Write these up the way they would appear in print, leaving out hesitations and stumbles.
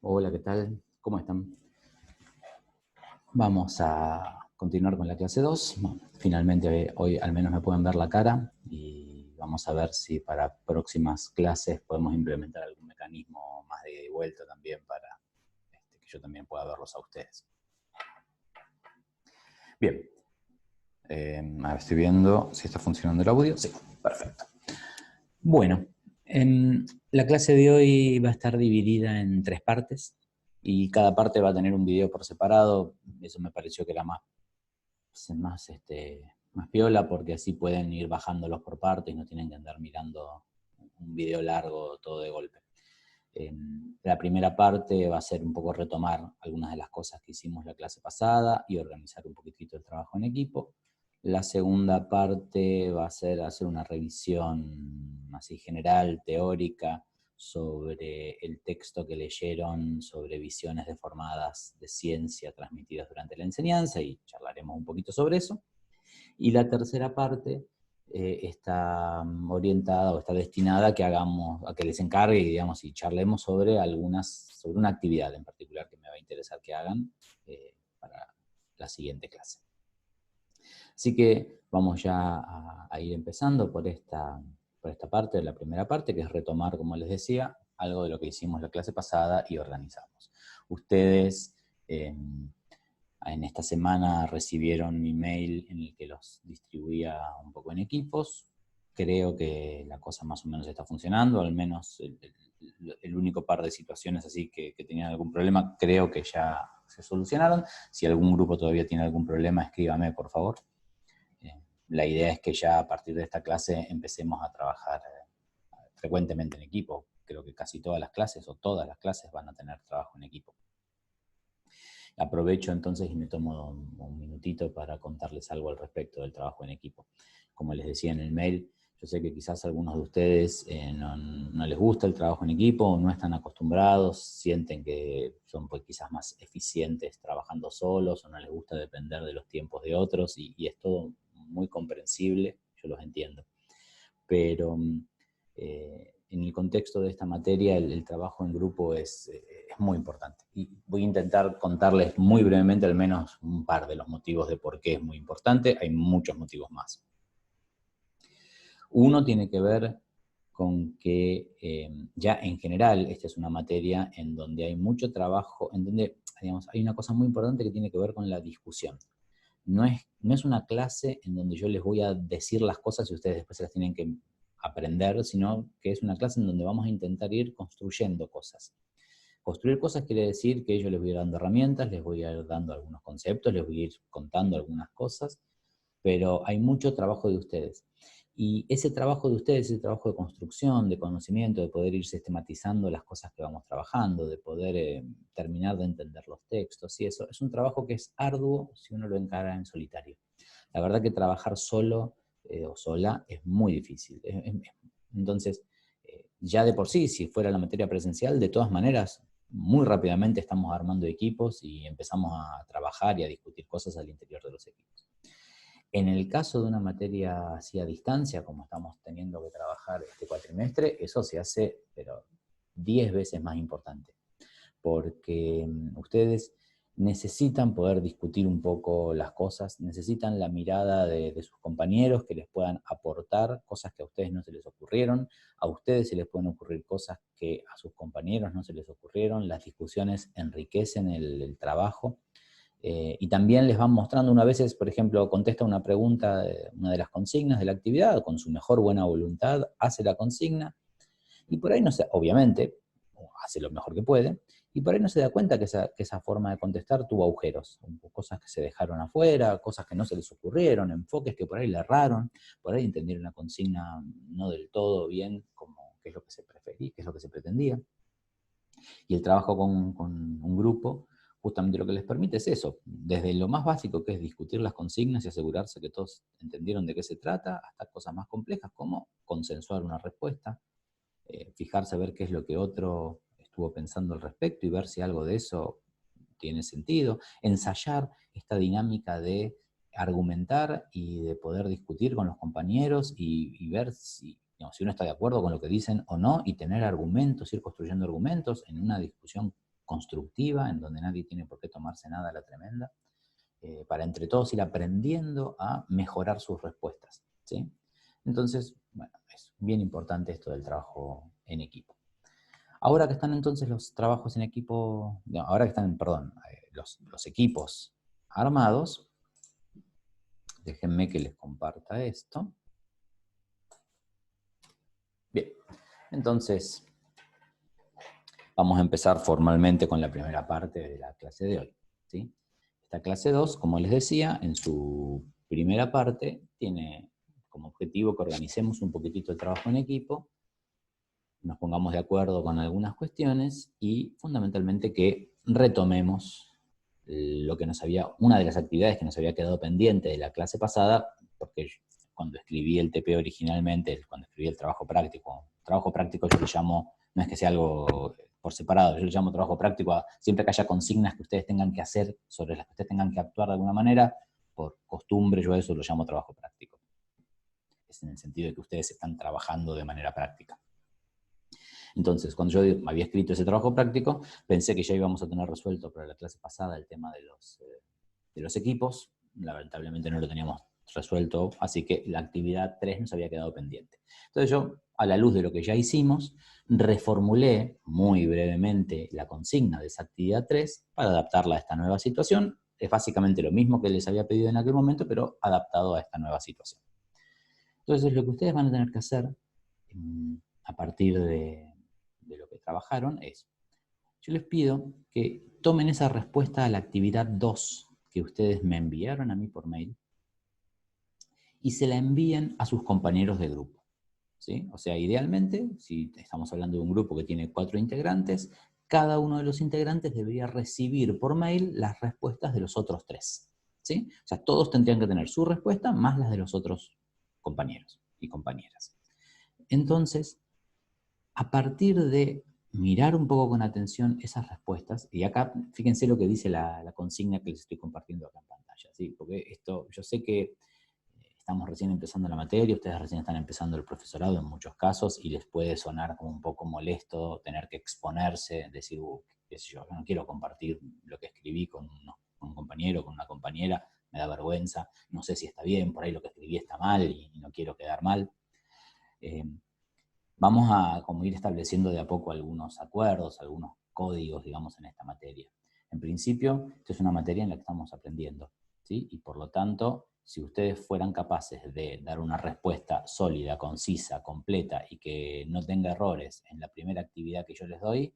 Hola, ¿qué tal? ¿Cómo están? Vamos a continuar con la clase 2. Bueno, finalmente hoy al menos me pueden ver la cara y vamos a ver si para próximas clases podemos implementar algún mecanismo más de ida y vuelta también para que yo también pueda verlos a ustedes. Bien, ahora estoy viendo si está funcionando el audio. Sí, perfecto. Bueno, la clase de hoy va a estar dividida en 3 partes y cada parte va a tener un video por separado. Eso me pareció que era más piola porque así pueden ir bajándolos por partes y no tienen que andar mirando un video largo todo de golpe. La primera parte va a ser un poco retomar algunas de las cosas que hicimos la clase pasada y organizar un poquitito el trabajo en equipo. La segunda parte va a ser hacer una revisión así general, teórica, sobre el texto que leyeron, sobre visiones deformadas de ciencia transmitidas durante la enseñanza, y charlaremos un poquito sobre eso. Y la tercera parte está orientada o está destinada a que a que les encargue, digamos, y charlemos sobre sobre una actividad en particular que me va a interesar que hagan para la siguiente clase. Así que vamos ya a ir empezando por esta parte, la primera parte, que es retomar, como les decía, algo de lo que hicimos la clase pasada y organizamos. Ustedes en esta semana recibieron mi mail en el que los distribuía un poco en equipos. Creo que la cosa más o menos está funcionando, al menos el único par de situaciones así que tenían algún problema, creo que ya se solucionaron. Si algún grupo todavía tiene algún problema, escríbame, por favor. La idea es que ya a partir de esta clase empecemos a trabajar frecuentemente en equipo. Creo que casi todas las clases o todas las clases van a tener trabajo en equipo. Aprovecho entonces y me tomo un minutito para contarles algo al respecto del trabajo en equipo. Como les decía en el mail, yo sé que quizás a algunos de ustedes no les gusta el trabajo en equipo, no están acostumbrados, sienten que son pues quizás más eficientes trabajando solos o no les gusta depender de los tiempos de otros y es todo muy comprensible, yo los entiendo. Pero en el contexto de esta materia el trabajo en grupo es muy importante. Y voy a intentar contarles muy brevemente al menos un par de los motivos de por qué es muy importante. Hay muchos motivos más. Uno tiene que ver con que ya en general esta es una materia en donde hay mucho trabajo, en donde digamos, hay una cosa muy importante que tiene que ver con la discusión. No es una clase en donde yo les voy a decir las cosas y ustedes después se las tienen que aprender, sino que es una clase en donde vamos a intentar ir construyendo cosas. Construir cosas quiere decir que yo les voy a ir dando herramientas, les voy a ir dando algunos conceptos, les voy a ir contando algunas cosas, pero hay mucho trabajo de ustedes. Y ese trabajo de ustedes, ese trabajo de construcción, de conocimiento, de poder ir sistematizando las cosas que vamos trabajando, de poder terminar de entender los textos, y eso es un trabajo que es arduo si uno lo encara en solitario. La verdad que trabajar solo o sola es muy difícil. Entonces, ya de por sí, si fuera la materia presencial, de todas maneras, muy rápidamente estamos armando equipos y empezamos a trabajar y a discutir cosas al interior de los equipos. En el caso de una materia así a distancia, como estamos teniendo que trabajar este cuatrimestre, eso se hace, pero 10 veces más importante, porque ustedes necesitan poder discutir un poco las cosas, necesitan la mirada de sus compañeros que les puedan aportar cosas que a ustedes no se les ocurrieron, a ustedes se les pueden ocurrir cosas que a sus compañeros no se les ocurrieron, las discusiones enriquecen el trabajo. Y también les van mostrando, una vez, por ejemplo, contesta una pregunta, una de las consignas de la actividad, con su mejor buena voluntad, hace la consigna, y por ahí no se, obviamente, hace lo mejor que puede, y por ahí no se da cuenta que esa forma de contestar tuvo agujeros, cosas que se dejaron afuera, cosas que no se les ocurrieron, enfoques que por ahí le erraron, por ahí entendieron la consigna no del todo bien, como qué es lo que se prefería, qué es lo que se pretendía. Y el trabajo con un grupo justamente lo que les permite es eso, desde lo más básico que es discutir las consignas y asegurarse que todos entendieron de qué se trata, hasta cosas más complejas como consensuar una respuesta, fijarse a ver qué es lo que otro estuvo pensando al respecto y ver si algo de eso tiene sentido, ensayar esta dinámica de argumentar y de poder discutir con los compañeros y ver si, digamos, si uno está de acuerdo con lo que dicen o no, y tener argumentos, ir construyendo argumentos en una discusión constructiva, en donde nadie tiene por qué tomarse nada a la tremenda, para entre todos ir aprendiendo a mejorar sus respuestas, ¿sí? Entonces, bueno, es bien importante esto del trabajo en equipo. Ahora que están entonces los trabajos en equipo, no, ahora que están, perdón, los equipos armados, déjenme que les comparta esto. Bien, entonces vamos a empezar formalmente con la primera parte de la clase de hoy, ¿sí? Esta clase 2, como les decía, en su primera parte tiene como objetivo que organicemos un poquitito el trabajo en equipo, nos pongamos de acuerdo con algunas cuestiones y fundamentalmente que retomemos lo que una de las actividades que nos había quedado pendiente de la clase pasada, porque cuando escribí el TP originalmente, cuando escribí el trabajo práctico yo le llamo, no es que sea algo por separado, yo le llamo trabajo práctico a siempre que haya consignas que ustedes tengan que hacer, sobre las que ustedes tengan que actuar de alguna manera, por costumbre yo a eso lo llamo trabajo práctico. Es en el sentido de que ustedes están trabajando de manera práctica. Entonces, cuando yo había escrito ese trabajo práctico, pensé que ya íbamos a tener resuelto para la clase pasada el tema de los equipos. Lamentablemente no lo teníamos resuelto, así que la actividad 3 nos había quedado pendiente. Entonces yo, a la luz de lo que ya hicimos, reformulé muy brevemente la consigna de esa actividad 3 para adaptarla a esta nueva situación. Es básicamente lo mismo que les había pedido en aquel momento, pero adaptado a esta nueva situación. Entonces lo que ustedes van a tener que hacer a partir de lo que trabajaron es, yo les pido que tomen esa respuesta a la actividad 2 que ustedes me enviaron a mí por mail y se la envíen a sus compañeros de grupo, ¿sí? O sea, idealmente, si estamos hablando de un grupo que tiene 4 integrantes, cada uno de los integrantes debería recibir por mail las respuestas de los otros 3, ¿sí? O sea, todos tendrían que tener su respuesta más las de los otros compañeros y compañeras. Entonces, a partir de mirar un poco con atención esas respuestas, y acá fíjense lo que dice la consigna que les estoy compartiendo acá en pantalla, ¿sí? Porque esto, yo sé que estamos recién empezando la materia, ustedes recién están empezando el profesorado en muchos casos, y les puede sonar como un poco molesto tener que exponerse, decir, qué sé yo no quiero compartir lo que escribí con un compañero, con una compañera, me da vergüenza, no sé si está bien, por ahí lo que escribí está mal y no quiero quedar mal. Vamos a como ir estableciendo de a poco algunos acuerdos, algunos códigos, digamos, en esta materia. En principio, esto es una materia en la que estamos aprendiendo, ¿sí? Y por lo tanto, si ustedes fueran capaces de dar una respuesta sólida, concisa, completa y que no tenga errores en la primera actividad que yo les doy,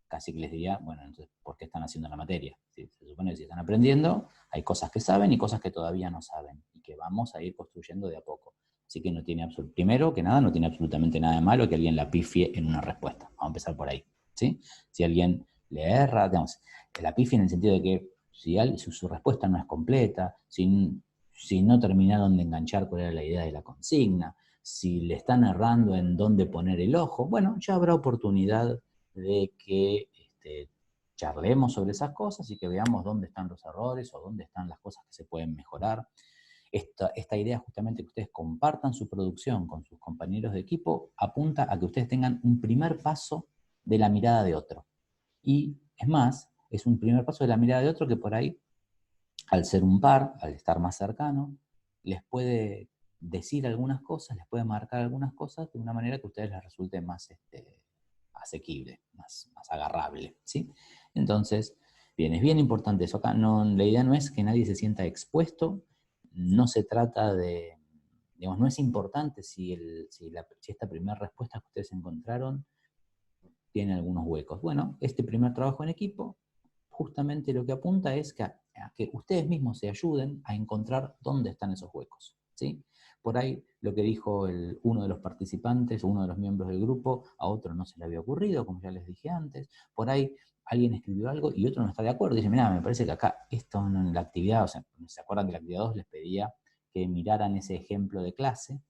casi que les diría, bueno, entonces, ¿por qué están haciendo la materia? ¿Sí? Se supone que si están aprendiendo, hay cosas que saben y cosas que todavía no saben, y que vamos a ir construyendo de a poco. Así que no tiene primero que nada, no tiene absolutamente nada de malo que alguien la pifie en una respuesta. Vamos a empezar por ahí, ¿sí? Si alguien le erra, digamos, la pifie en el sentido de que si su respuesta no es completa, si no terminaron de enganchar cuál era la idea de la consigna, si le están errando en dónde poner el ojo, bueno, ya habrá oportunidad de que charlemos sobre esas cosas y que veamos dónde están los errores o dónde están las cosas que se pueden mejorar. Esta idea justamente que ustedes compartan su producción con sus compañeros de equipo apunta a que ustedes tengan un primer paso de la mirada de otro. Y es más, es un primer paso de la mirada de otro que por ahí, al ser un par, al estar más cercano, les puede decir algunas cosas, les puede marcar algunas cosas de una manera que a ustedes les resulte más asequible, más agarrable, ¿sí? Entonces, bien, es bien importante eso acá. La idea no es que nadie se sienta expuesto, no se trata de, digamos, no es importante si esta primera respuesta que ustedes encontraron tiene algunos huecos. Bueno, este primer trabajo en equipo justamente lo que apunta es a que ustedes mismos se ayuden a encontrar dónde están esos huecos, ¿sí? Por ahí lo que dijo uno de los participantes, uno de los miembros del grupo, a otro no se le había ocurrido, como ya les dije antes. Por ahí alguien escribió algo y otro no está de acuerdo. Dice, mira, me parece que acá esto en la actividad, o sea, ¿se acuerdan que la actividad 2 les pedía que miraran ese ejemplo de clase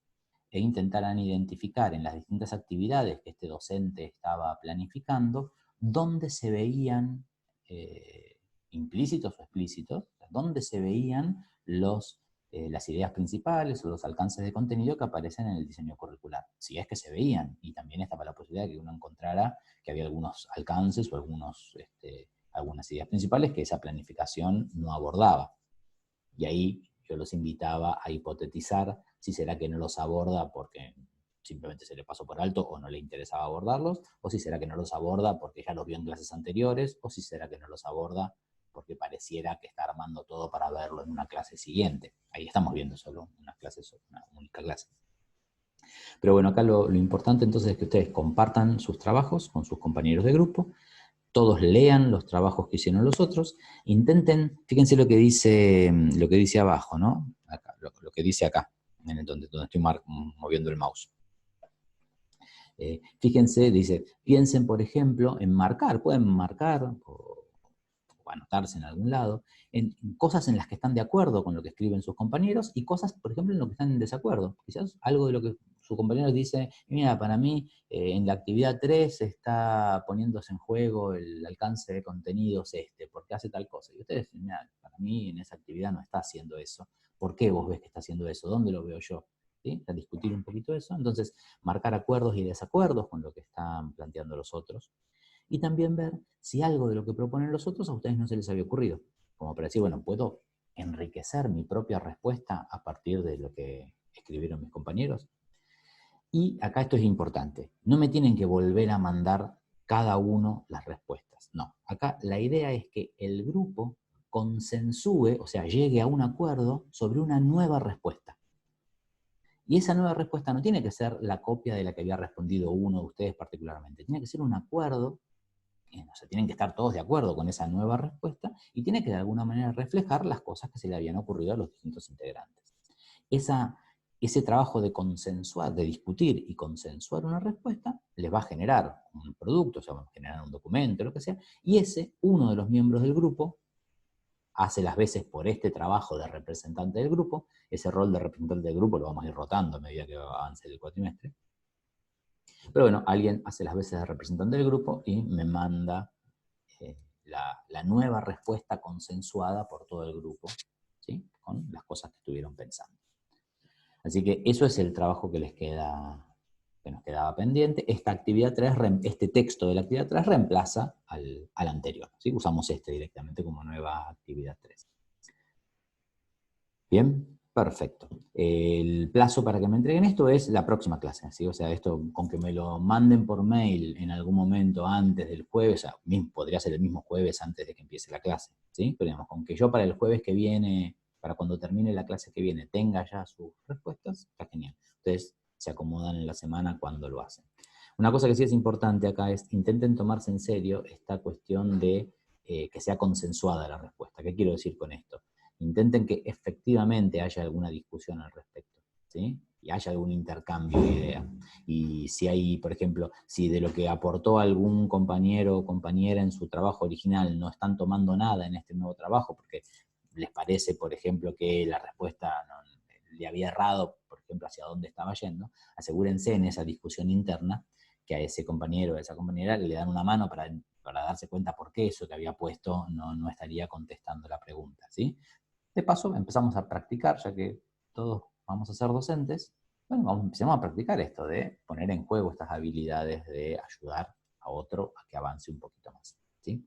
e intentaran identificar en las distintas actividades que este docente estaba planificando dónde se veían implícitos o explícitos, dónde se veían los las ideas principales o los alcances de contenido que aparecen en el diseño curricular, si es que se veían, y también estaba la posibilidad de que uno encontrara que había algunos alcances o algunas ideas principales que esa planificación no abordaba. Y ahí yo los invitaba a hipotetizar si será que no los aborda porque simplemente se le pasó por alto o no le interesaba abordarlos, o si será que no los aborda porque ya los vio en clases anteriores, o si será que no los aborda porque pareciera que está armando todo para verlo en una clase siguiente. Ahí estamos viendo solo una única clase. Pero bueno, acá lo importante entonces es que ustedes compartan sus trabajos con sus compañeros de grupo, todos lean los trabajos que hicieron los otros, intenten, fíjense lo que dice abajo, ¿no? Acá, lo que dice acá, donde estoy moviendo el mouse. Fíjense, dice, piensen, por ejemplo, en marcar, pueden marcar o anotarse en algún lado, en cosas en las que están de acuerdo con lo que escriben sus compañeros y cosas, por ejemplo, en lo que están en desacuerdo. Quizás algo de lo que su compañero dice, mira, para mí en la actividad 3 está poniéndose en juego el alcance de contenidos porque hace tal cosa. Y ustedes dicen, mira, para mí en esa actividad no está haciendo eso. ¿Por qué vos ves que está haciendo eso? ¿Dónde lo veo yo? ¿Sí? A discutir un poquito eso. Entonces, marcar acuerdos y desacuerdos con lo que están planteando los otros. Y también ver si algo de lo que proponen los otros a ustedes no se les había ocurrido. Como para decir, bueno, puedo enriquecer mi propia respuesta a partir de lo que escribieron mis compañeros. Y acá esto es importante. No me tienen que volver a mandar cada uno las respuestas. No, acá la idea es que el grupo consensúe, o sea, llegue a un acuerdo sobre una nueva respuesta. Y esa nueva respuesta no tiene que ser la copia de la que había respondido uno de ustedes particularmente. Tiene que ser un acuerdo. O sea, tienen que estar todos de acuerdo con esa nueva respuesta y tiene que de alguna manera reflejar las cosas que se le habían ocurrido a los distintos integrantes. Ese trabajo de consensuar, de discutir y consensuar una respuesta, les va a generar un producto, o sea, va a generar un documento, lo que sea, y uno de los miembros del grupo, hace las veces por este trabajo de representante del grupo. Ese rol de representante del grupo lo vamos a ir rotando a medida que avance el cuatrimestre. Pero bueno, alguien hace las veces de representante del grupo y me manda la nueva respuesta consensuada por todo el grupo, ¿sí? Con las cosas que estuvieron pensando. Así que eso es el trabajo que nos quedaba pendiente. Este texto de la actividad 3 reemplaza al anterior, ¿sí? Usamos directamente como nueva actividad 3. Bien, perfecto. El plazo para que me entreguen esto es la próxima clase, ¿sí? O sea, esto con que me lo manden por mail en algún momento antes del jueves, o sea, podría ser el mismo jueves antes de que empiece la clase, ¿sí? Pero digamos, con que yo para el jueves que viene, para cuando termine la clase que viene, tenga ya sus respuestas, está genial. Ustedes se acomodan en la semana cuando lo hacen. Una cosa que sí es importante acá es intenten tomarse en serio esta cuestión de que sea consensuada la respuesta. ¿Qué quiero decir con esto? Intenten que efectivamente haya alguna discusión al respecto, ¿sí? Y haya algún intercambio de ideas. Y si hay, por ejemplo, si de lo que aportó algún compañero o compañera en su trabajo original no están tomando nada en este nuevo trabajo, porque les parece, por ejemplo, que la respuesta le había errado, por ejemplo, hacia dónde estaba yendo, asegúrense en esa discusión interna que a ese compañero o a esa compañera le dan una mano para darse cuenta por qué eso que había puesto no estaría contestando la pregunta, ¿sí? De paso, empezamos a practicar, ya que todos vamos a ser docentes, bueno, empecemos a practicar esto de poner en juego estas habilidades de ayudar a otro a que avance un poquito más, ¿sí?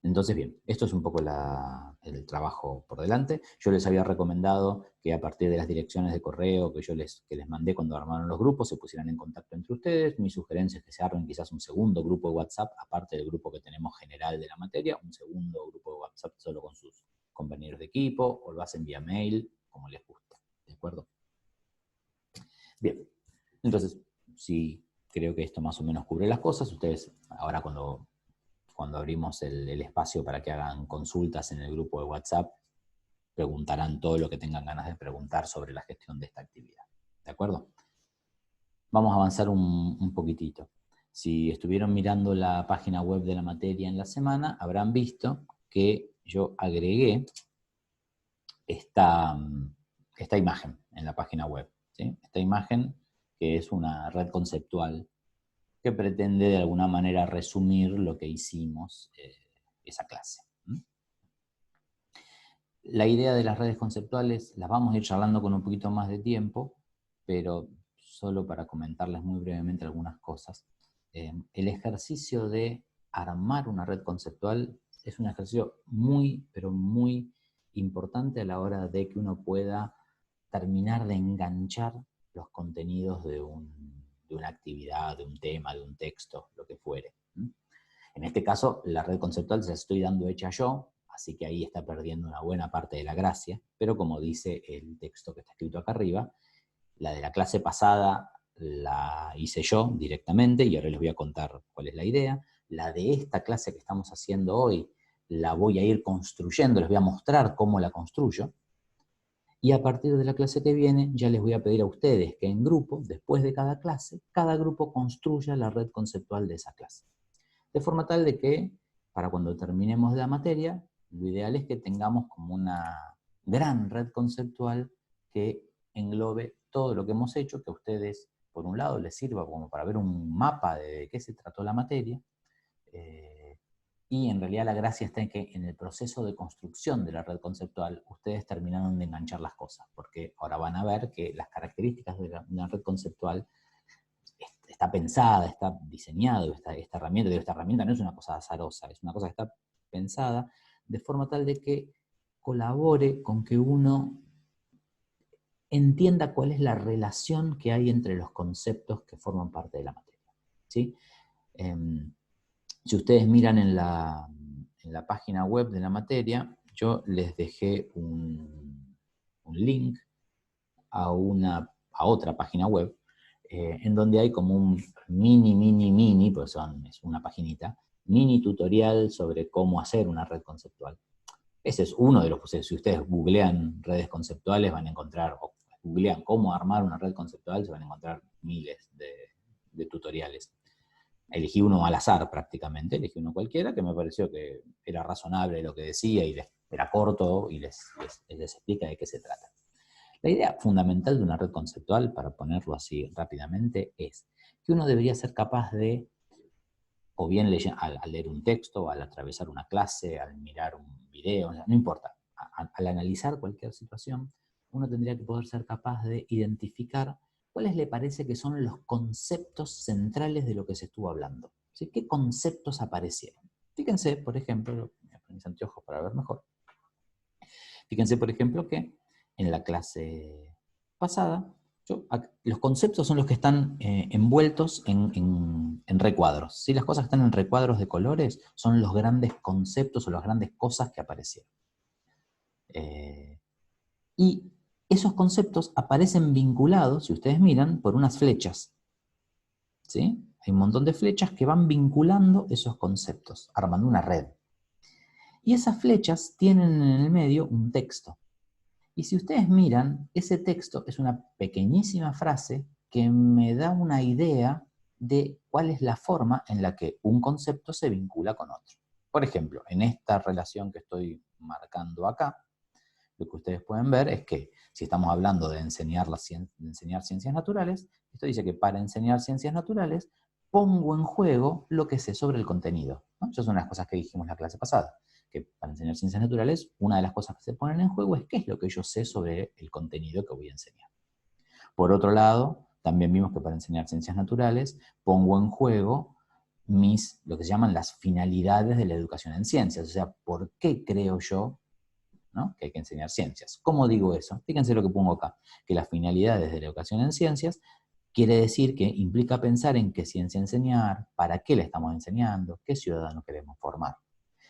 Entonces, bien, esto es un poco el trabajo por delante. Yo les había recomendado que a partir de las direcciones de correo que les mandé cuando armaron los grupos, se pusieran en contacto entre ustedes. Mi sugerencia es que se armen quizás un segundo grupo de WhatsApp, aparte del grupo que tenemos general de la materia, un segundo grupo de WhatsApp solo con sus compañeros de equipo, o lo hacen vía mail, como les gusta, ¿de acuerdo? Bien, entonces, si creo que esto más o menos cubre las cosas, ustedes ahora cuando abrimos el espacio para que hagan consultas en el grupo de WhatsApp, preguntarán todo lo que tengan ganas de preguntar sobre la gestión de esta actividad, ¿de acuerdo? Vamos a avanzar un poquitito. Si estuvieron mirando la página web de la materia en la semana, habrán visto que yo agregué esta imagen en la página web, ¿sí? Esta imagen que es una red conceptual que pretende de alguna manera resumir lo que hicimos esa clase. La idea de las redes conceptuales las vamos a ir charlando con un poquito más de tiempo, pero solo para comentarles muy brevemente algunas cosas. El ejercicio de armar una red conceptual es un ejercicio muy, pero muy importante a la hora de que uno pueda terminar de enganchar los contenidos de una actividad, de un tema, de un texto, lo que fuere. En este caso, la red conceptual se la estoy dando hecha yo, así que ahí está perdiendo una buena parte de la gracia, pero como dice el texto que está escrito acá arriba, la de la clase pasada la hice yo directamente y ahora les voy a contar cuál es la idea. La de esta clase que estamos haciendo hoy la voy a ir construyendo, les voy a mostrar cómo la construyo. Y a partir de la clase que viene ya les voy a pedir a ustedes que en grupo, después de cada clase, cada grupo construya la red conceptual de esa clase. De forma tal de que, para cuando terminemos la materia, lo ideal es que tengamos como una gran red conceptual que englobe todo lo que hemos hecho, que a ustedes, por un lado, les sirva como para ver un mapa de qué se trató la materia, y en realidad la gracia está en que en el proceso de construcción de la red conceptual ustedes terminaron de enganchar las cosas, porque ahora van a ver que las características de una red conceptual está pensada, está diseñado, esta herramienta no es una cosa azarosa, es una cosa que está pensada de forma tal de que colabore con que uno entienda cuál es la relación que hay entre los conceptos que forman parte de la materia. ¿Sí? Si ustedes miran en la página web de la materia, yo les dejé un link a otra página web, en donde hay como un mini, pues es una paginita, mini tutorial sobre cómo hacer una red conceptual. Ese es uno de los procesos. Si ustedes googlean redes conceptuales, van a encontrar, o googlean cómo armar una red conceptual, se van a encontrar miles de tutoriales. Elegí uno al azar prácticamente, elegí uno cualquiera, que me pareció que era razonable lo que decía y era corto y les explica de qué se trata. La idea fundamental de una red conceptual, para ponerlo así rápidamente, es que uno debería ser capaz de, o bien al leer un texto, al atravesar una clase, al mirar un video, no importa, al analizar cualquier situación, uno tendría que poder ser capaz de identificar cuáles le parece que son los conceptos centrales de lo que se estuvo hablando. ¿Sí? ¿Qué conceptos aparecieron? Fíjense, por ejemplo, voy a poner mis anteojos para ver mejor. Fíjense, por ejemplo, que en la clase pasada, los conceptos son los que están envueltos en recuadros. ¿Sí? Las cosas que están en recuadros de colores son los grandes conceptos o las grandes cosas que aparecieron. Y esos conceptos aparecen vinculados, si ustedes miran, por unas flechas. ¿Sí? Hay un montón de flechas que van vinculando esos conceptos, armando una red. Y esas flechas tienen en el medio un texto. Y si ustedes miran, ese texto es una pequeñísima frase que me da una idea de cuál es la forma en la que un concepto se vincula con otro. Por ejemplo, en esta relación que estoy marcando acá, lo que ustedes pueden ver es que si estamos hablando de enseñar ciencias naturales, esto dice que para enseñar ciencias naturales pongo en juego lo que sé sobre el contenido, ¿no? Esas son las cosas que dijimos la clase pasada, que para enseñar ciencias naturales, una de las cosas que se ponen en juego es qué es lo que yo sé sobre el contenido que voy a enseñar. Por otro lado, también vimos que para enseñar ciencias naturales pongo en juego lo que se llaman las finalidades de la educación en ciencias, o sea, ¿por qué creo yo, ¿no?, que hay que enseñar ciencias? ¿Cómo digo eso? Fíjense lo que pongo acá, que las finalidades de la educación en ciencias quiere decir que implica pensar en qué ciencia enseñar, para qué la estamos enseñando, qué ciudadanos queremos formar.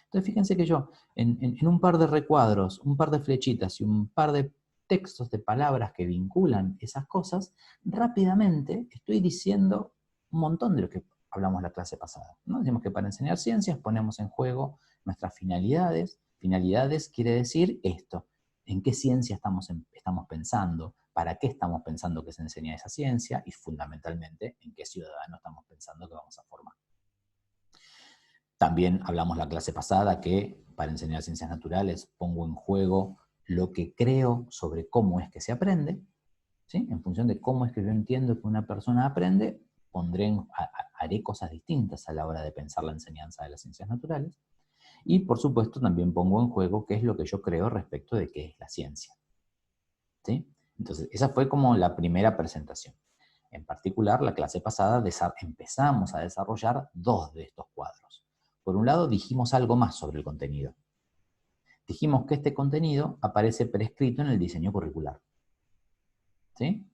Entonces fíjense que yo, en un par de recuadros, un par de flechitas y un par de textos de palabras que vinculan esas cosas, rápidamente estoy diciendo un montón de lo que hablamos la clase pasada, ¿no? Decimos que para enseñar ciencias ponemos en juego nuestras finalidades. Finalidades quiere decir esto, en qué ciencia estamos pensando, para qué estamos pensando que se enseña esa ciencia y fundamentalmente en qué ciudadano estamos pensando que vamos a formar. También hablamos la clase pasada que para enseñar ciencias naturales pongo en juego lo que creo sobre cómo es que se aprende, ¿sí? En función de cómo es que yo entiendo que una persona aprende, haré cosas distintas a la hora de pensar la enseñanza de las ciencias naturales. Y por supuesto también pongo en juego qué es lo que yo creo respecto de qué es la ciencia. ¿Sí? Entonces, esa fue como la primera presentación. En particular, la clase pasada empezamos a desarrollar 2 de estos cuadros. Por un lado, dijimos algo más sobre el contenido. Dijimos que este contenido aparece prescrito en el diseño curricular. ¿Sí?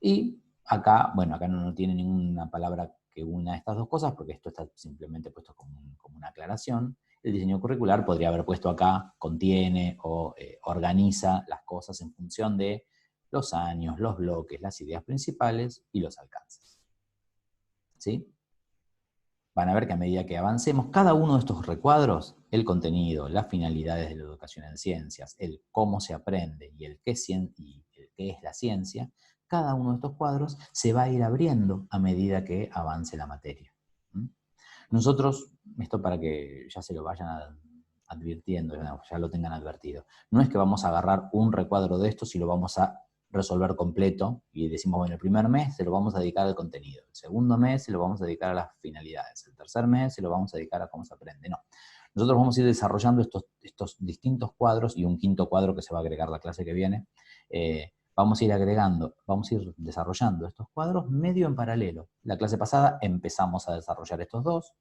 Y acá, bueno, acá no tiene ninguna palabra que una estas dos cosas, porque esto está simplemente puesto como una aclaración. El diseño curricular podría haber puesto acá, contiene o organiza las cosas en función de los años, los bloques, las ideas principales y los alcances. ¿Sí? Van a ver que a medida que avancemos, cada uno de estos recuadros, el contenido, las finalidades de la educación en ciencias, el cómo se aprende y el qué es la ciencia, cada uno de estos cuadros se va a ir abriendo a medida que avance la materia. Nosotros, esto para que ya se lo vayan advirtiendo, ya lo tengan advertido, no es que vamos a agarrar un recuadro de estos y lo vamos a resolver completo y decimos, bueno, el primer mes se lo vamos a dedicar al contenido, el segundo mes se lo vamos a dedicar a las finalidades, el tercer mes se lo vamos a dedicar a cómo se aprende. No. Nosotros vamos a ir desarrollando estos distintos cuadros y un quinto cuadro que se va a agregar la clase que viene. Vamos a ir agregando, vamos a ir desarrollando estos cuadros medio en paralelo. La clase pasada empezamos a desarrollar estos 2,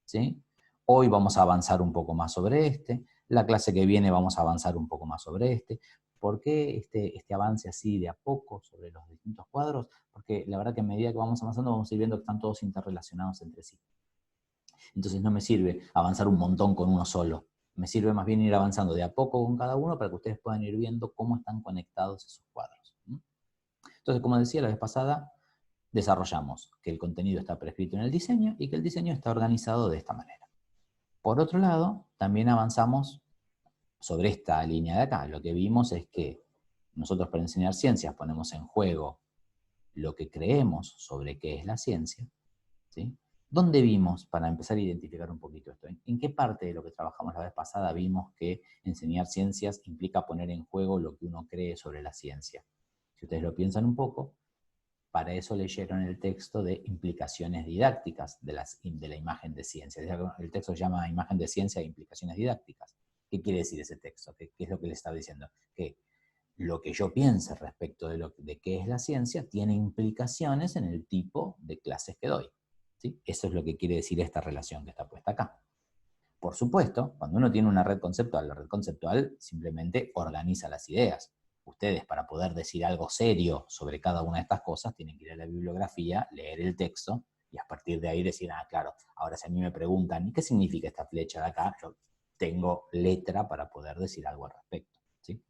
¿sí? Hoy vamos a avanzar un poco más sobre este, la clase que viene vamos a avanzar un poco más sobre este. ¿Por qué este avance así de a poco sobre los distintos cuadros? Porque la verdad que a medida que vamos avanzando vamos a ir viendo que están todos interrelacionados entre sí. Entonces no me sirve avanzar un montón con uno solo. Me sirve más bien ir avanzando de a poco con cada uno para que ustedes puedan ir viendo cómo están conectados esos cuadros. Entonces, como decía la vez pasada, desarrollamos que el contenido está prescrito en el diseño y que el diseño está organizado de esta manera. Por otro lado, también avanzamos sobre esta línea de acá. Lo que vimos es que nosotros para enseñar ciencias ponemos en juego lo que creemos sobre qué es la ciencia, ¿sí? ¿Dónde vimos, para empezar a identificar un poquito esto, en qué parte de lo que trabajamos la vez pasada vimos que enseñar ciencias implica poner en juego lo que uno cree sobre la ciencia? Si ustedes lo piensan un poco, para eso leyeron el texto de implicaciones didácticas de la imagen de ciencia. El texto se llama Imagen de ciencia e implicaciones didácticas. ¿Qué quiere decir ese texto? ¿Qué es lo que le estaba diciendo? Que lo que yo piense respecto de qué es la ciencia tiene implicaciones en el tipo de clases que doy. ¿Sí? Eso es lo que quiere decir esta relación que está puesta acá. Por supuesto, cuando uno tiene una red conceptual, la red conceptual simplemente organiza las ideas. Ustedes, para poder decir algo serio sobre cada una de estas cosas, tienen que ir a la bibliografía, leer el texto, y a partir de ahí decir, claro, ahora si a mí me preguntan, ¿y qué significa esta flecha de acá? Yo tengo letra para poder decir algo al respecto. ¿Sí?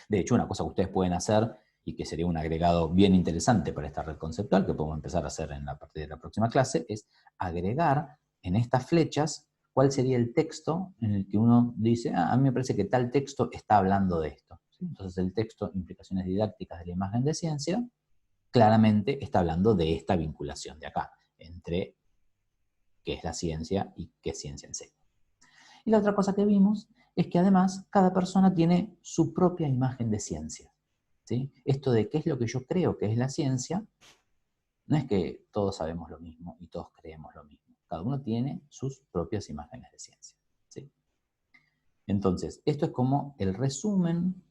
De hecho, una cosa que ustedes pueden hacer, y que sería un agregado bien interesante para esta red conceptual, que podemos empezar a hacer a partir de la próxima clase, es agregar en estas flechas cuál sería el texto en el que uno dice, a mí me parece que tal texto está hablando de esto. ¿Sí? Entonces el texto, implicaciones didácticas de la imagen de ciencia, claramente está hablando de esta vinculación de acá, entre qué es la ciencia y qué ciencia enseña. Y la otra cosa que vimos es que además cada persona tiene su propia imagen de ciencia. ¿Sí? Esto de qué es lo que yo creo que es la ciencia, no es que todos sabemos lo mismo y todos creemos lo mismo. Cada uno tiene sus propias imágenes de ciencia. ¿Sí? Entonces, esto es como el resumen,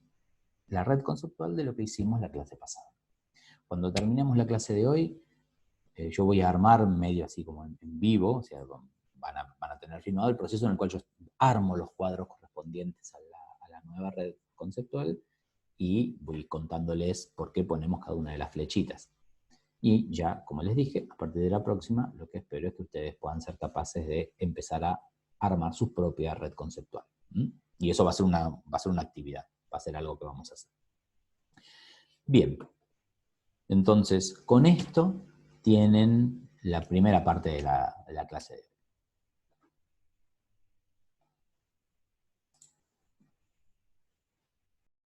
la red conceptual de lo que hicimos la clase pasada. Cuando terminemos la clase de hoy, yo voy a armar medio así como en vivo, o sea, van a tener filmado el proceso en el cual yo armo los cuadros correspondientes a la nueva red conceptual y voy contándoles por qué ponemos cada una de las flechitas. Y ya, como les dije, a partir de la próxima, lo que espero es que ustedes puedan ser capaces de empezar a armar su propia red conceptual. Y eso va a ser una actividad, va a ser algo que vamos a hacer. Bien, entonces, con esto tienen la primera parte de la clase de hoy.